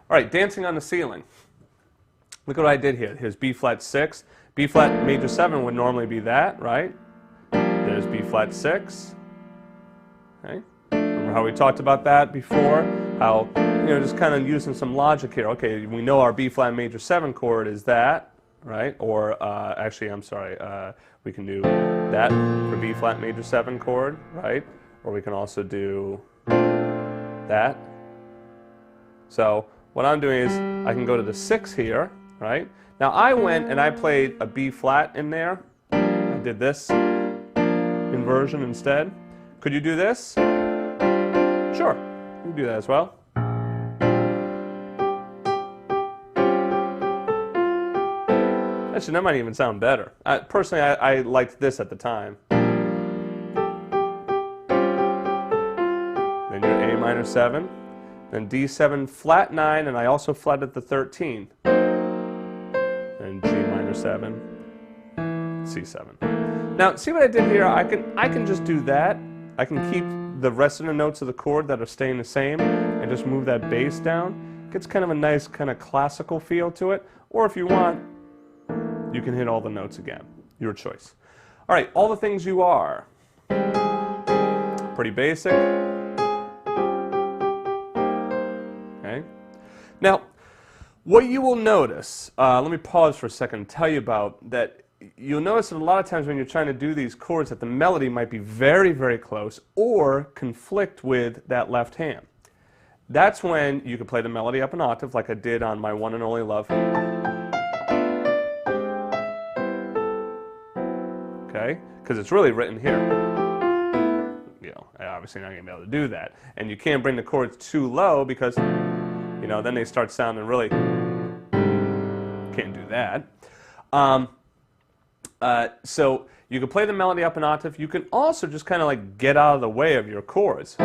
All right, dancing on the ceiling. Look what I did here. Here's B flat 6. B flat major 7 would normally be that, right? There's B flat 6. Okay. Remember how we talked about that before? How, just kind of using some logic here. Okay, we know our B flat major 7 chord is that, right? Or actually, I'm sorry, we can do that for B flat major 7 chord, right? Or we can also do that. So what I'm doing is I can go to the 6 here, right? Now I went and I played a B flat in there. I did this inversion instead. Could you do this? Sure, you can do that as well. Actually, that might even sound better. Personally, I liked this at the time. Then your A minor 7, then D7 flat 9, and I also flatted the 13. Then G minor 7, C7. Now, see what I did here? I can just do that. I can keep the rest of the notes of the chord that are staying the same and just move that bass down. It gets kind of a nice kind of classical feel to it. Or if you want, you can hit all the notes again. Your choice. All right, all the things you are. Pretty basic. Okay. Now, what you will notice, let me pause for a second and tell you about that. You'll notice that a lot of times when you're trying to do these chords that the melody might be very, very close or conflict with that left hand. That's when you can play the melody up an octave like I did on My One and Only Love. Okay? Because it's really written here. Obviously not going to be able to do that. And you can't bring the chords too low because, then they start sounding really... Can't do that. So you can play the melody up an octave. You can also just kind of like get out of the way of your chords.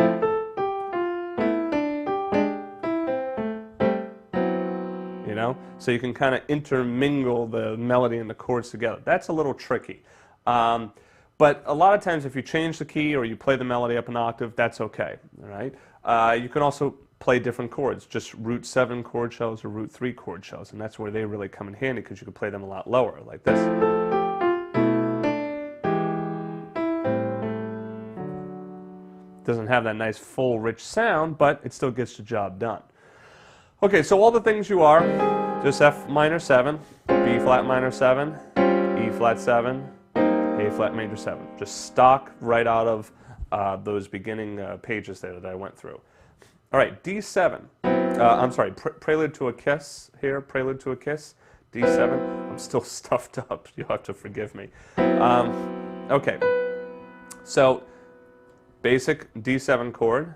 So you can kind of intermingle the melody and the chords together. That's a little tricky. But a lot of times if you change the key or you play the melody up an octave, that's okay. All right? You can also play different chords, just root 7 chord shells or root 3 chord shells, and that's where they really come in handy because you can play them a lot lower, like this. Doesn't have that nice full rich sound, but it still gets the job done. Okay, so all the things you are, just F minor 7, B flat minor 7, E flat 7, A flat major 7. Just stock right out of those beginning pages there that I went through. All right, D7. I'm sorry, Prelude to a Kiss here, Prelude to a Kiss, D7. I'm still stuffed up, you'll have to forgive me. Okay, so basic D7 chord.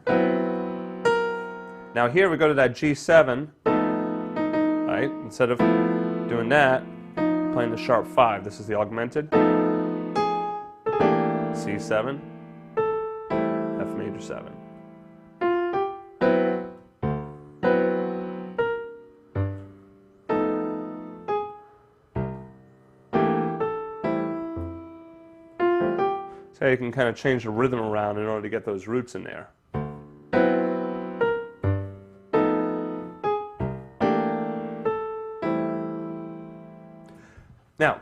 Now here we go to that G7, right? Instead of doing that, playing the sharp 5. This is the augmented. C7, F major 7. So you can kind of change the rhythm around in order to get those roots in there. Now,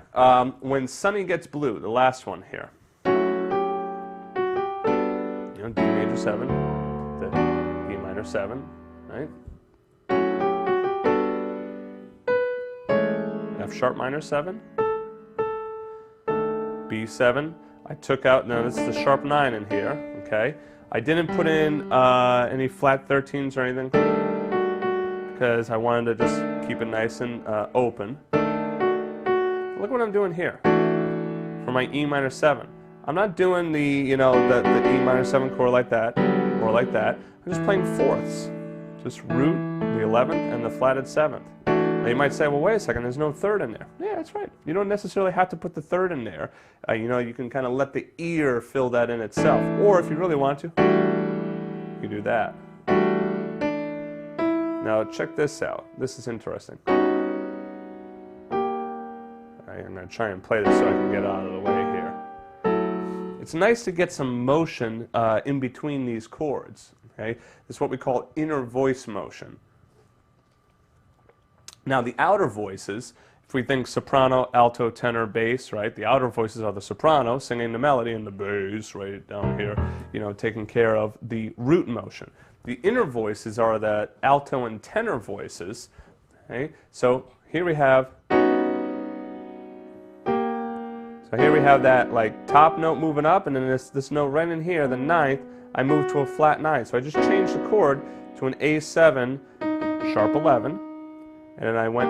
when Sunny Gets Blue, the last one here, D major 7, the E minor 7, right? F sharp minor 7, B7. I took out, now this is the sharp 9 in here, okay? I didn't put in any flat 13s or anything because I wanted to just keep it nice and open. Look what I'm doing here for my E minor 7. I'm not doing the, the E minor 7 chord like that or like that. I'm just playing fourths. Just root the 11th and the flatted 7th. Now you might say, well, wait a second, there's no third in there. Yeah, that's right. You don't necessarily have to put the third in there. You can kind of let the ear fill that in itself. Or if you really want to, you do that. Now check this out. This is interesting. I'm going to try and play this so I can get out of the way here. It's nice to get some motion in between these chords. Okay? It's what we call inner voice motion. Now the outer voices, if we think soprano, alto, tenor, bass, right? The outer voices are the soprano singing the melody and the bass right down here, you know, taking care of the root motion. The inner voices are the alto and tenor voices. Okay? So here we have that like top note moving up, and then this note right in here, the ninth, I move to a flat 9. So I just changed the chord to an A7 sharp 11, and then I went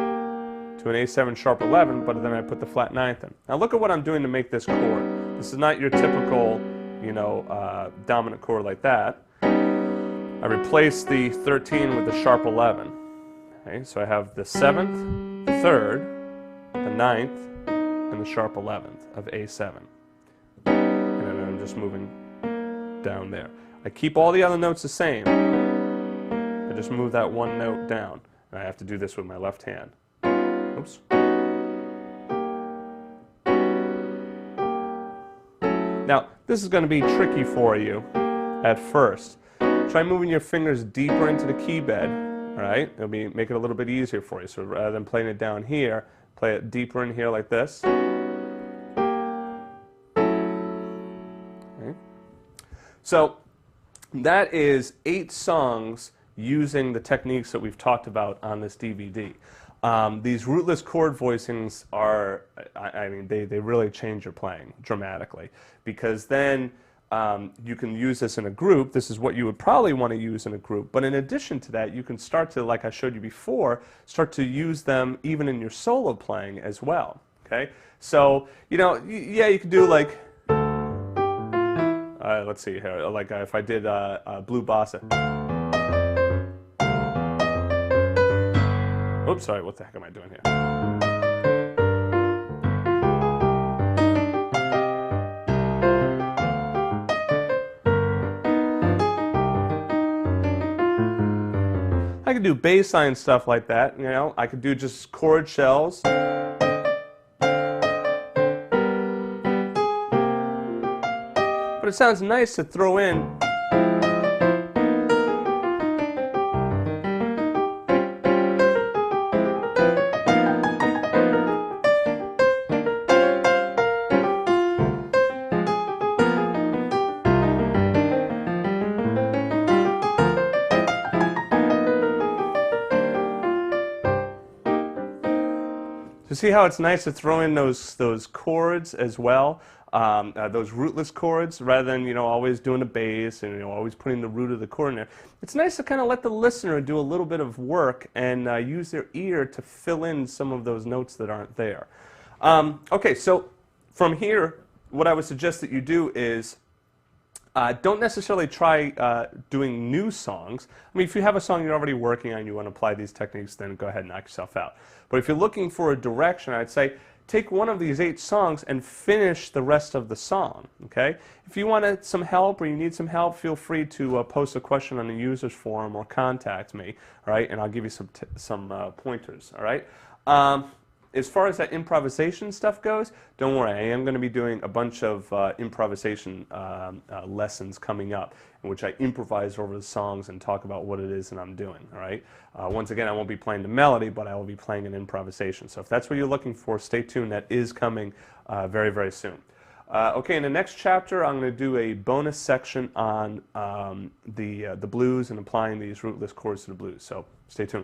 to an A7 sharp 11, but then I put the flat 9th in. Now look at what I'm doing to make this chord. This is not your typical, you know, dominant chord like that. I replaced the 13 with the sharp 11. Okay, so I have the 7th, the 3rd, the 9th, and the sharp 11th of A7. And then I'm just moving down there. I keep all the other notes the same. I just move that one note down. And I have to do this with my left hand. Oops. Now, this is going to be tricky for you at first. Try moving your fingers deeper into the key bed, all right? It'll make it a little bit easier for you. So rather than playing it down here, play it deeper in here like this. Okay. So that is 8 songs using the techniques that we've talked about on this DVD. These rootless chord voicings are, I mean, they really change your playing dramatically, because then you can use this in a group. This is what you would probably want to use in a group, but in addition to that, you can start to, like I showed you before, start to use them even in your solo playing as well, okay? So, you know, yeah, you could do like, let's see here, like if I did Blue Bossa. Oops, sorry, what the heck am I doing here? I could do bass line stuff like that, you know. I could do just chord shells. But it sounds nice to throw in see how it's nice to throw in those chords as well, those rootless chords, rather than, you know, always doing a bass and, you know, always putting the root of the chord in there. It's nice to kind of let the listener do a little bit of work and use their ear to fill in some of those notes that aren't there. Okay, so from here, what I would suggest that you do is don't necessarily try doing new songs. I mean, if you have a song you're already working on, you want to apply these techniques, then go ahead and knock yourself out. But if you're looking for a direction, I'd say take one of these 8 songs and finish the rest of the song, okay? If you wanted some help or you need some help, feel free to post a question on the users forum or contact me, all right? And I'll give you some pointers, all right? As far as that improvisation stuff goes, don't worry, I am going to be doing a bunch of improvisation lessons coming up, in which I improvise over the songs and talk about what it is that I'm doing, all right? Once again, I won't be playing the melody, but I will be playing an improvisation. So if that's what you're looking for, stay tuned. That is coming very, very soon. Okay, in the next chapter, I'm going to do a bonus section on the blues and applying these rootless chords to the blues. So stay tuned.